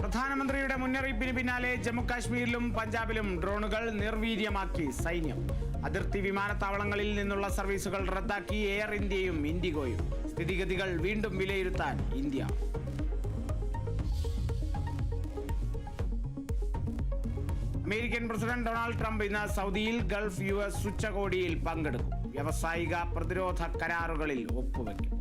പ്രധാനമന്ത്രിയുടെ മുന്നറിയിപ്പിന് പിന്നാലെ ജമ്മുകാശ്മീരിലും പഞ്ചാബിലും ഡ്രോണുകൾ നിർവീര്യമാക്കി സൈന്യം. അതിർത്തി വിമാനത്താവളങ്ങളിൽ നിന്നുള്ള സർവീസുകൾ റദ്ദാക്കി എയർ ഇന്ത്യയും ഇൻഡിഗോയും. സ്ഥിതിഗതികൾ വീണ്ടും വിലയിരുത്താൻ India. American president Donald Trump ഇന്ന് സൗദിയിൽ ഗൾഫ് US ഉച്ചകോടിയിൽ പങ്കെടുക്കും. വ്യാവസായിക പ്രതിരോധ കരാറുകളിൽ ഒപ്പുവെക്കും.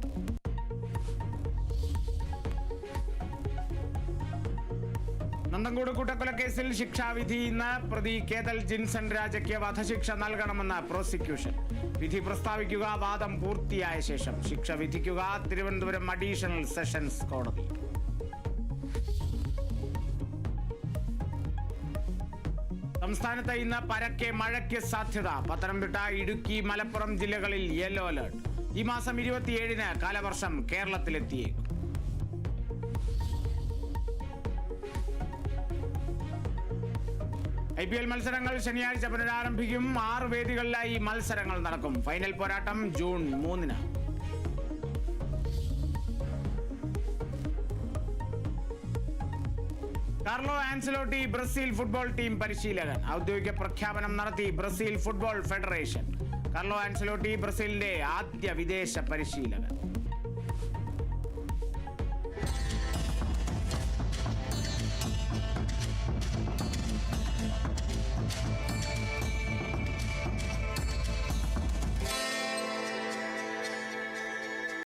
നന്തൻകൂട് കൂട്ടക്കൊലക്കേസിൽ ശിക്ഷാവിധി ഇന്ന്. പ്രതി കേതൽ ജിൻസൺ രാജയ്ക്ക് വധശിക്ഷ നൽകണമെന്ന് പ്രോസിക്യൂഷൻ. വിധി പ്രസ്താവിക്കുക വാദം പൂർത്തിയായ ശേഷം. ശിക്ഷ വിധിക്കുക തിരുവനന്തപുരം അഡീഷണൽ സെഷൻസ് കോടതി. സംസ്ഥാനത്ത് ഇന്ന് പരക്കെ മഴയ്ക്ക് സാധ്യത. പത്തനംതിട്ട, ഇടുക്കി, മലപ്പുറം ജില്ലകളിൽ യെല്ലോ അലേർട്ട്. ഈ മാസം 27-ന് കാലവർഷം കേരളത്തിലെത്തിയേക്കും. IPL മത്സരങ്ങൾ ശനിയാഴ്ച പുനരാരംഭിക്കും. 6 വേദികളിലായി മത്സരങ്ങൾ നടക്കും. ഫൈനൽ പോരാട്ടം ജൂൺ 3-ന്. Carlo Ancelotti Brazil football team പരിശീലകൻ. ഔദ്യോഗിക പ്രഖ്യാപനം നടത്തി Brazil football federation. Carlo Ancelotti ബ്രസീലിന്റെ ആദ്യ വിദേശ പരിശീലകൻ.